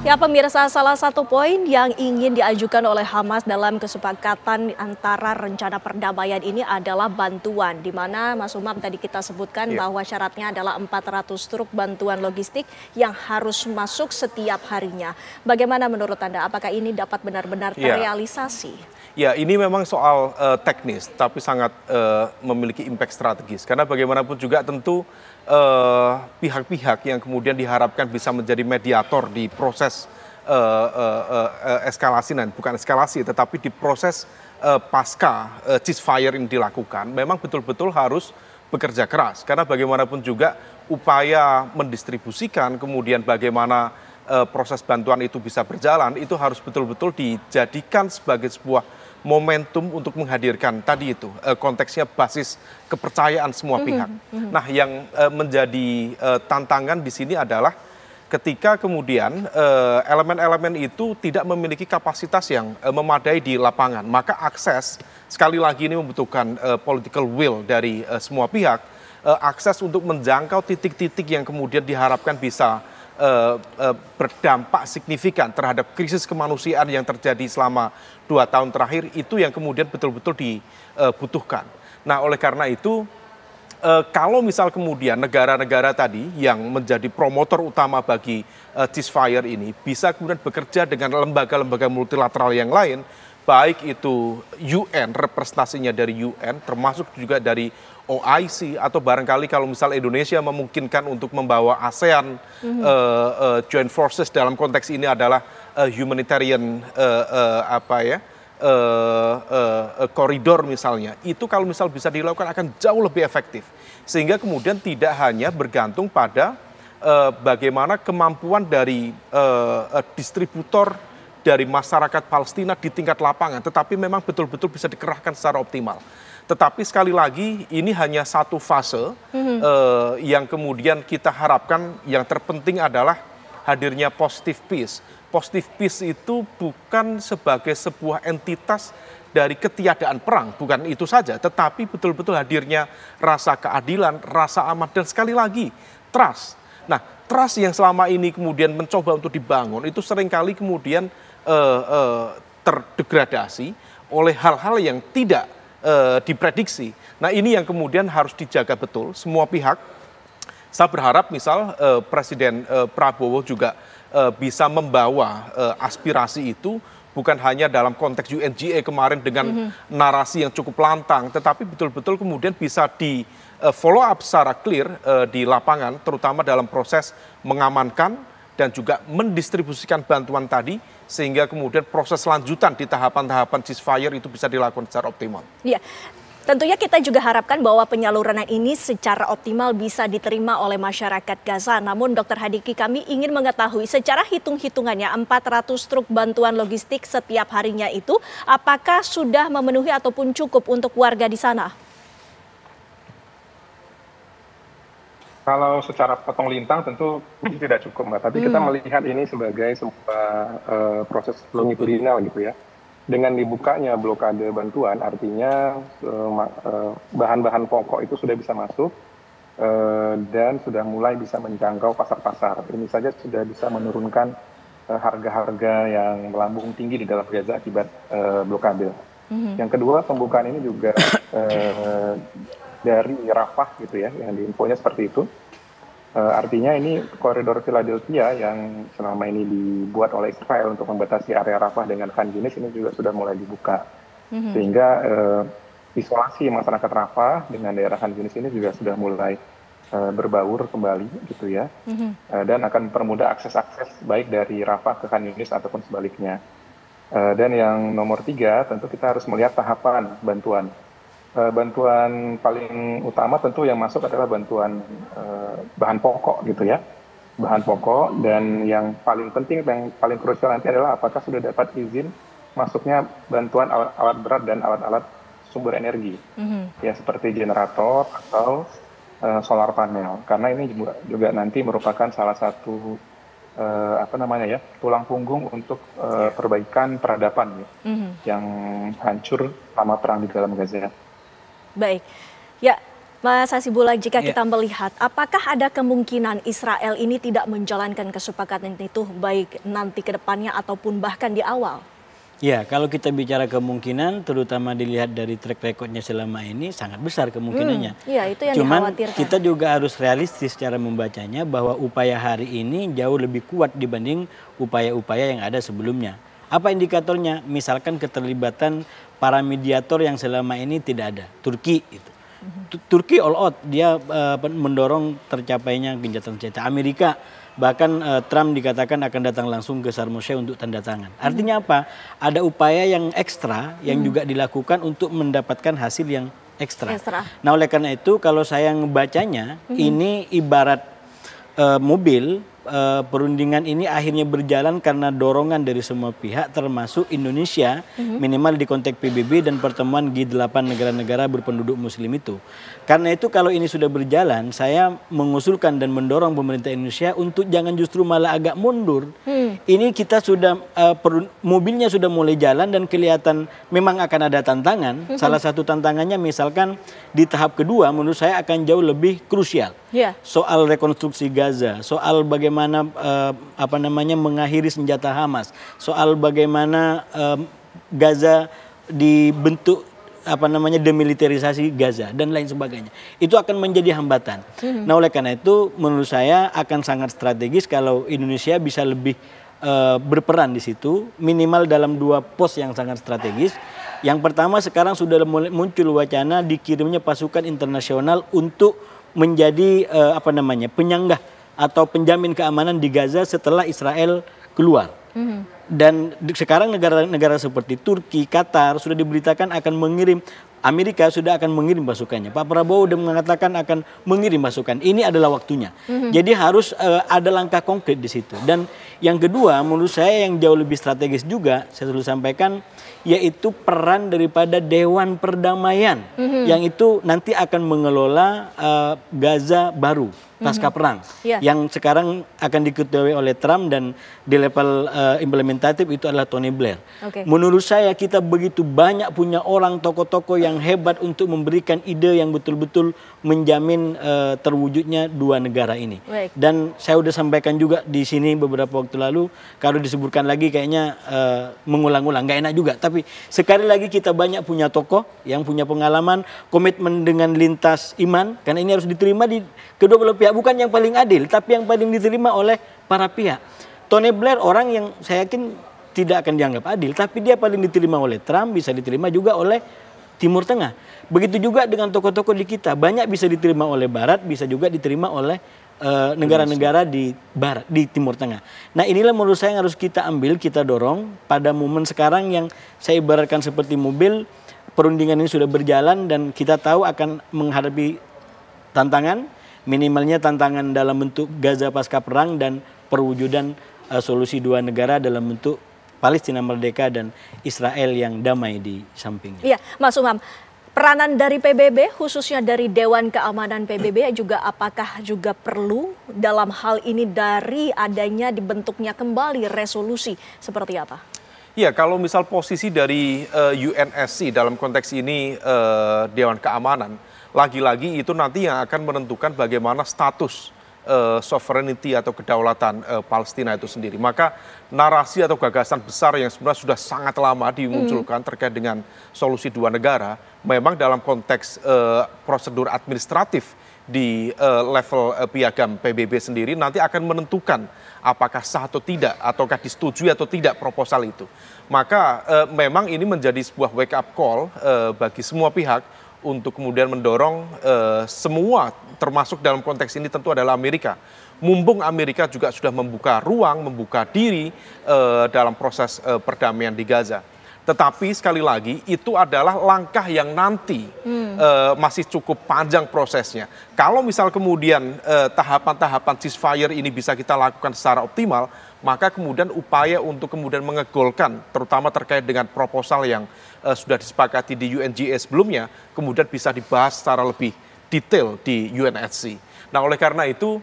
Ya pemirsa, salah satu poin yang ingin diajukan oleh Hamas dalam kesepakatan antara rencana perdamaian ini adalah bantuan. Di mana Mas Umam tadi kita sebutkan bahwa syaratnya adalah 400 truk bantuan logistik yang harus masuk setiap harinya. Bagaimana menurut Anda, apakah ini dapat benar-benar terrealisasi? Ya, ini memang soal teknis, tapi sangat memiliki impact strategis. Karena bagaimanapun juga tentu pihak-pihak yang kemudian diharapkan bisa menjadi mediator di proses eskalasi, dan bukan eskalasi, tetapi di proses pasca ceasefire ini dilakukan, memang betul-betul harus bekerja keras. Karena bagaimanapun juga upaya mendistribusikan, kemudian bagaimana proses bantuan itu bisa berjalan, itu harus betul-betul dijadikan sebagai sebuah momentum untuk menghadirkan tadi itu konteksnya basis kepercayaan semua pihak. Nah, yang menjadi tantangan di sini adalah ketika kemudian elemen-elemen itu tidak memiliki kapasitas yang memadai di lapangan, maka akses sekali lagi ini membutuhkan political will dari semua pihak, akses untuk menjangkau titik-titik yang kemudian diharapkan bisa berdampak signifikan terhadap krisis kemanusiaan yang terjadi selama 2 tahun terakhir, itu yang kemudian betul-betul dibutuhkan. Nah, oleh karena itu kalau misal kemudian negara-negara tadi yang menjadi promotor utama bagi ceasefire ini bisa kemudian bekerja dengan lembaga-lembaga multilateral yang lain, baik itu UN, representasinya dari UN, termasuk juga dari OIC, atau barangkali kalau misal Indonesia memungkinkan untuk membawa ASEAN Joint Forces, dalam konteks ini adalah humanitarian koridor misalnya, itu kalau misal bisa dilakukan akan jauh lebih efektif. Sehingga kemudian tidak hanya bergantung pada bagaimana kemampuan dari distributor dari masyarakat Palestina di tingkat lapangan, tetapi memang betul-betul bisa dikerahkan secara optimal. Tetapi sekali lagi ini hanya satu fase yang kemudian kita harapkan yang terpenting adalah hadirnya positive peace. Positive peace itu bukan sebagai sebuah entitas dari ketiadaan perang, bukan itu saja, tetapi betul-betul hadirnya rasa keadilan, rasa aman, dan sekali lagi trust. Nah, trust yang selama ini kemudian mencoba untuk dibangun itu seringkali kemudian terdegradasi oleh hal-hal yang tidak diprediksi. Nah, ini yang kemudian harus dijaga betul semua pihak. Saya berharap misal Presiden Prabowo juga bisa membawa aspirasi itu bukan hanya dalam konteks UNGA kemarin dengan narasi yang cukup lantang, tetapi betul-betul kemudian bisa di follow up secara clear di lapangan, terutama dalam proses mengamankan dan juga mendistribusikan bantuan tadi, sehingga kemudian proses lanjutan di tahapan-tahapan ceasefire itu bisa dilakukan secara optimal. Iya, tentunya kita juga harapkan bahwa penyaluran ini secara optimal bisa diterima oleh masyarakat Gaza. Namun Dr. Hadiki, kami ingin mengetahui secara hitung-hitungannya 400 truk bantuan logistik setiap harinya itu apakah sudah memenuhi ataupun cukup untuk warga di sana? Kalau secara potong lintang tentu tidak cukup, Mbak. Tapi kita melihat ini sebagai sebuah proses longitudinal gitu ya. Dengan dibukanya blokade bantuan, artinya bahan-bahan pokok itu sudah bisa masuk dan sudah mulai bisa menjangkau pasar-pasar. Ini saja sudah bisa menurunkan harga-harga yang melambung tinggi di dalam Gaza akibat blokade. Yang kedua, pembukaan ini juga dari Rafah gitu ya, yang diinfonya seperti itu. Artinya ini koridor Philadelphia yang selama ini dibuat oleh Israel untuk membatasi area Rafah dengan Khan Yunis ini juga sudah mulai dibuka. Sehingga isolasi masyarakat Rafah dengan daerah Khan Yunis ini juga sudah mulai berbaur kembali gitu ya. Dan akan mempermudah akses-akses baik dari Rafah ke Khan Yunis ataupun sebaliknya. Dan yang nomor 3, tentu kita harus melihat tahapan bantuan. Bantuan paling utama tentu yang masuk adalah bantuan bahan pokok gitu ya, bahan pokok, dan yang paling penting dan paling krusial nanti adalah apakah sudah dapat izin masuknya bantuan alat berat dan alat-alat sumber energi ya, seperti generator atau solar panel, karena ini juga nanti merupakan salah satu tulang punggung untuk perbaikan peradaban ya, yang hancur selama perang di dalam Gaza. Baik, ya Mas Hasibullah, jika kita melihat, apakah ada kemungkinan Israel ini tidak menjalankan kesepakatan itu baik nanti ke depannya ataupun bahkan di awal? Ya, kalau kita bicara kemungkinan, terutama dilihat dari track recordnya selama ini, sangat besar kemungkinannya. Iya, itu yang Cuman dikhawatirkan. kita juga harus realistis cara membacanya bahwa upaya hari ini jauh lebih kuat dibanding upaya-upaya yang ada sebelumnya. Apa indikatornya? Misalkan keterlibatan para mediator yang selama ini tidak ada. Turki itu. Turki all out, dia mendorong tercapainya gencatan senjata. Amerika, bahkan Trump dikatakan akan datang langsung ke Sharm el-Sheikh untuk tanda tangan. Artinya apa? Ada upaya yang ekstra yang juga dilakukan untuk mendapatkan hasil yang ekstra. Nah, oleh karena itu kalau saya ngebacanya, ini ibarat mobil, perundingan ini akhirnya berjalan karena dorongan dari semua pihak termasuk Indonesia, minimal di konteks PBB dan pertemuan G8 negara-negara berpenduduk muslim itu. Karena itu kalau ini sudah berjalan, saya mengusulkan dan mendorong pemerintah Indonesia untuk jangan justru malah agak mundur. Ini kita sudah, mobilnya sudah mulai jalan dan kelihatan memang akan ada tantangan. Salah satu tantangannya misalkan di tahap kedua menurut saya akan jauh lebih krusial. Soal rekonstruksi Gaza, soal bagaimana mengakhiri senjata Hamas, soal bagaimana Gaza dibentuk demilitarisasi Gaza dan lain sebagainya. Itu akan menjadi hambatan. Nah, oleh karena itu menurut saya akan sangat strategis kalau Indonesia bisa lebih berperan di situ, minimal dalam 2 pos yang sangat strategis. Yang pertama, sekarang sudah muncul wacana dikirimnya pasukan internasional untuk menjadi penyanggah atau penjamin keamanan di Gaza setelah Israel keluar. Dan sekarang negara-negara seperti Turki, Qatar sudah diberitakan akan mengirim, Amerika sudah akan mengirim pasukannya. Pak Prabowo sudah mengatakan akan mengirim pasukan. Ini adalah waktunya. Jadi harus ada langkah konkret di situ. Dan yang kedua, menurut saya yang jauh lebih strategis juga, saya selalu sampaikan, yaitu peran daripada Dewan Perdamaian yang itu nanti akan mengelola Gaza baru pasca perang yang sekarang akan diketuai oleh Trump dan di level implementatif itu adalah Tony Blair. Menurut saya kita begitu banyak punya orang tokoh-tokoh yang hebat untuk memberikan ide yang betul-betul menjamin terwujudnya 2 negara ini. Dan saya sudah sampaikan juga di sini beberapa waktu lalu, kalau disebutkan lagi kayaknya mengulang-ulang, nggak enak juga. Tapi sekali lagi kita banyak punya tokoh yang punya pengalaman, komitmen dengan lintas iman, karena ini harus diterima di kedua belah pihak, bukan yang paling adil, tapi yang paling diterima oleh para pihak. Tony Blair orang yang saya yakin tidak akan dianggap adil, tapi dia paling diterima oleh Trump, bisa diterima juga oleh Timur Tengah. Begitu juga dengan tokoh-tokoh di kita, banyak bisa diterima oleh Barat, bisa juga diterima oleh negara-negara di Barat, di Timur Tengah. Nah, inilah menurut saya yang harus kita ambil, kita dorong pada momen sekarang yang saya ibaratkan seperti mobil, perundingan ini sudah berjalan dan kita tahu akan menghadapi tantangan, minimalnya tantangan dalam bentuk Gaza pasca perang dan perwujudan solusi 2 negara dalam bentuk Palestina merdeka dan Israel yang damai di sampingnya. Iya, Mas Umam, peranan dari PBB khususnya dari Dewan Keamanan PBB juga apakah juga perlu dalam hal ini dari adanya dibentuknya kembali resolusi seperti apa? Ya, kalau misal posisi dari UNSC dalam konteks ini Dewan Keamanan, lagi-lagi itu nanti yang akan menentukan bagaimana status sovereignty atau kedaulatan Palestina itu sendiri. Maka narasi atau gagasan besar yang sebenarnya sudah sangat lama dimunculkan terkait dengan solusi 2 negara, memang dalam konteks prosedur administratif di level piagam PBB sendiri nanti akan menentukan apakah sah atau tidak, ataukah disetujui atau tidak proposal itu. Maka memang ini menjadi sebuah wake up call bagi semua pihak untuk kemudian mendorong semua, termasuk dalam konteks ini tentu adalah Amerika. Mumpung Amerika juga sudah membuka ruang, membuka diri dalam proses perdamaian di Gaza. Tetapi sekali lagi itu adalah langkah yang nanti masih cukup panjang prosesnya. Kalau misal kemudian tahapan-tahapan ceasefire ini bisa kita lakukan secara optimal, maka kemudian upaya untuk kemudian mengegolkan, terutama terkait dengan proposal yang sudah disepakati di UNGA sebelumnya, kemudian bisa dibahas secara lebih detail di UNSC. Nah, oleh karena itu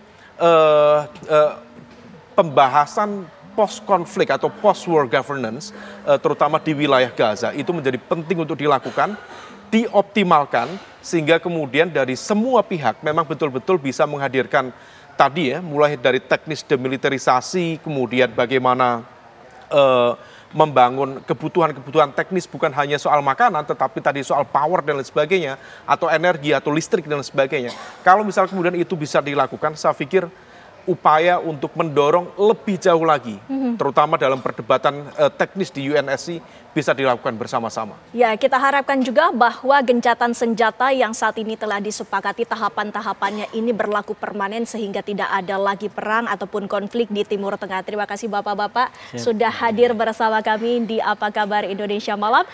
pembahasan post-konflik atau post-war governance, terutama di wilayah Gaza, itu menjadi penting untuk dilakukan. dioptimalkan sehingga kemudian dari semua pihak memang betul-betul bisa menghadirkan tadi ya, mulai dari teknis demilitarisasi, kemudian bagaimana membangun kebutuhan-kebutuhan teknis bukan hanya soal makanan, tetapi tadi soal power dan lain sebagainya, atau energi atau listrik dan lain sebagainya. Kalau misal kemudian itu bisa dilakukan, saya pikir upaya untuk mendorong lebih jauh lagi, terutama dalam perdebatan teknis di UNSC bisa dilakukan bersama-sama. Ya, kita harapkan juga bahwa gencatan senjata yang saat ini telah disepakati tahapan-tahapannya ini berlaku permanen sehingga tidak ada lagi perang ataupun konflik di Timur Tengah. Terima kasih Bapak-Bapak sudah hadir bersama kami di Apa Kabar Indonesia Malam.